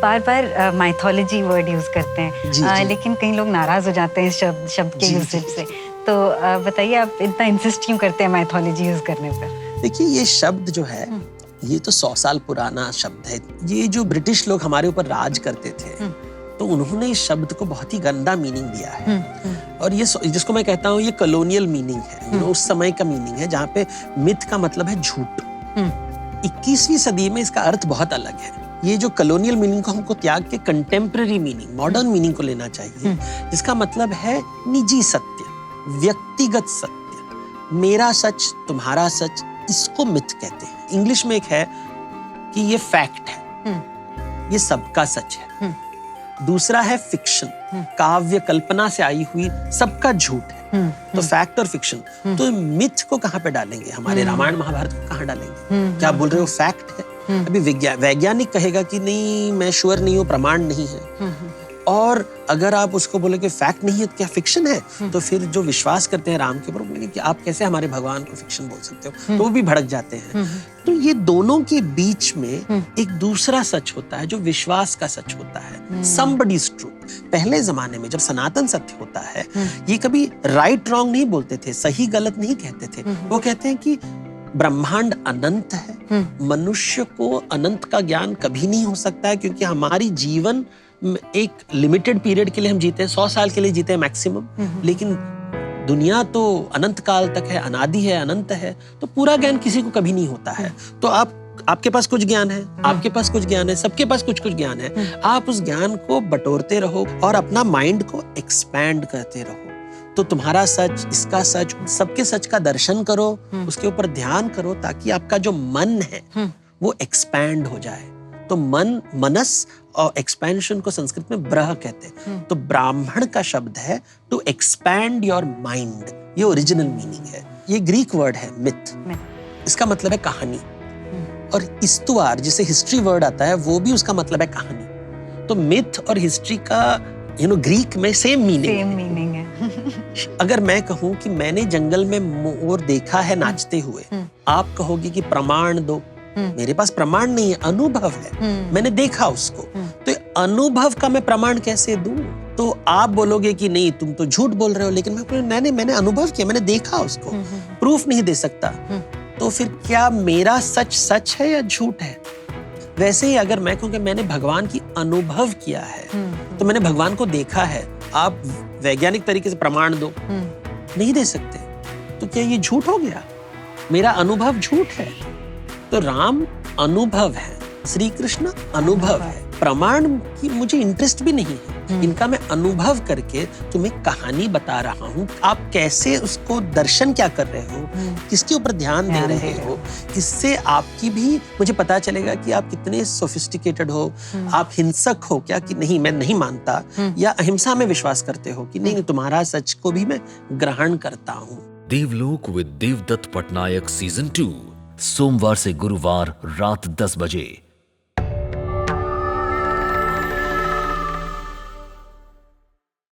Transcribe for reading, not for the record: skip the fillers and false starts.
बार बार mythology word use करते हैं, जी, जी। लेकिन कई लोग नाराज हो जाते हैं इस शब्द के यूसेज से। तो बताइए आप इतना इंसिस्ट क्यों करते हैं माइथोलॉजी यूज करने पर? देखिए, ये शब्द जो है ये तो 100 साल पुराना शब्द है। ये जो ब्रिटिश लोग हमारे ऊपर राज करते थे तो उन्होंने इस शब्द को बहुत ही गंदा मीनिंग दिया है। और ये जिसको मैं कहता हूँ ये कॉलोनियल मीनिंग है, उस समय का मीनिंग है जहाँ पे मिथ का मतलब है झूठ। 21वीं सदी में इसका अर्थ बहुत अलग है। ये जो कॉलोनियल मीनिंग को हमको त्याग के कंटेम्पररी मीनिंग, मॉडर्न मीनिंग को लेना चाहिए, जिसका मतलब है निजी सत्य, व्यक्तिगत सत्य, मेरा सच, तुम्हारा सच, इसको मिथ कहते हैं। इंग्लिश में एक है कि ये फैक्ट है, ये सबका सच है। दूसरा है फिक्शन, काव्य कल्पना से आई हुई सबका झूठ है। तो फैक्ट और फिक्शन। तो मिथ को कहाँ पे डालेंगे? हमारे रामायण महाभारत को कहाँ डालेंगे? क्या आप बोल रहे हो फैक्ट है? अभी वैज्ञानिक कहेगा कि नहीं, मैं श्योर नहीं हूँ, प्रमाण नहीं है। और अगर आप उसको बोले कि फैक्ट नहीं है तो क्या फिक्शन है? तो फिर जो विश्वास करते हैं राम के ऊपर बोलेंगे कि आप कैसे हमारे भगवान को फिक्शन बोल सकते हो? तो वो भी भड़क जाते हैं। तो ये दोनों के बीच में एक दूसरा सच होता है जो विश्वास का सच होता है, somebody's truth। पहले जमाने में जब सनातन सत्य होता है, ये कभी राइट रॉन्ग नहीं बोलते थे, सही गलत नहीं कहते थे। वो कहते हैं कि ब्रह्मांड अनंत है, मनुष्य को अनंत का ज्ञान कभी नहीं हो सकता है, क्योंकि हमारी जीवन एक लिमिटेड पीरियड के लिए हम जीते हैं, 100 साल के लिए जीते हैं मैक्सिमम, लेकिन दुनिया तो अनंत काल तक है, अनादि है, अनंत है। तो पूरा ज्ञान किसी को कभी नहीं होता है। तो आपके पास कुछ ज्ञान है, आपके पास कुछ ज्ञान है, सबके पास कुछ कुछ ज्ञान है। आप उस ज्ञान को बटोरते रहो और अपना माइंड को एक्सपैंड करते रहो। तो तुम्हारा सच, इसका सच, सबके सच का दर्शन करो, उसके ऊपर ध्यान करो, ताकि आपका जो मन है वो एक्सपैंड हो जाए। तो मनस और एक्सपेंशन को संस्कृत में ब्रह कहते हैं। तो ब्राह्मण का शब्द है टू एक्सपैंड योर माइंड, ये ओरिजिनल मीनिंग है। ये ग्रीक वर्ड है मिथ, इसका मतलब है कहानी। और इस्तुआर जिसे हिस्ट्री वर्ड आता है वो भी उसका मतलब है कहानी। तो मिथ और हिस्ट्री का ग्रीक में सेम मीनिंग है। अगर मैं कहूँ कि मैंने जंगल में मोर देखा है नाचते हुए, आप कहोगे कि प्रमाण दो। मेरे पास प्रमाण नहीं है, अनुभव है, मैंने देखा उसको। तो अनुभव का मैं प्रमाण कैसे दूं? तो आप बोलोगे कि नहीं, तुम तो झूठ बोल रहे हो। लेकिन मैंने अनुभव किया, मैंने देखा उसको, प्रूफ नहीं दे सकता। तो फिर क्या मेरा सच सच है या झूठ है? वैसे ही अगर मैं कहूँ कि मैंने भगवान की अनुभव किया है, तो मैंने भगवान को देखा है, आप वैज्ञानिक तरीके से प्रमाण दो, नहीं दे सकते। तो क्या ये झूठ हो गया? मेरा अनुभव झूठ है? तो राम अनुभव है, श्री कृष्ण अनुभव है। प्रमाण की मुझे इंटरेस्ट भी नहीं है, इनका मैं अनुभव करके तुम्हें कहानी बता रहा हूँ। आप कैसे उसको दर्शन क्या कर रहे हो, किसके ऊपर ध्यान दे रहे हो, इससे आपकी भी मुझे पता चलेगा कि आप कितने सोफिस्टिकेटेड हो। आप हिंसक हो क्या कि नहीं मैं नहीं मानता, या अहिंसा में विश्वास करते हो कि नहीं तुम्हारा सच को भी मैं ग्रहण करता हूँ। देवलोक विद देवदत्त पटनायक सीजन 2 सोमवार से गुरुवार रात 10 बजे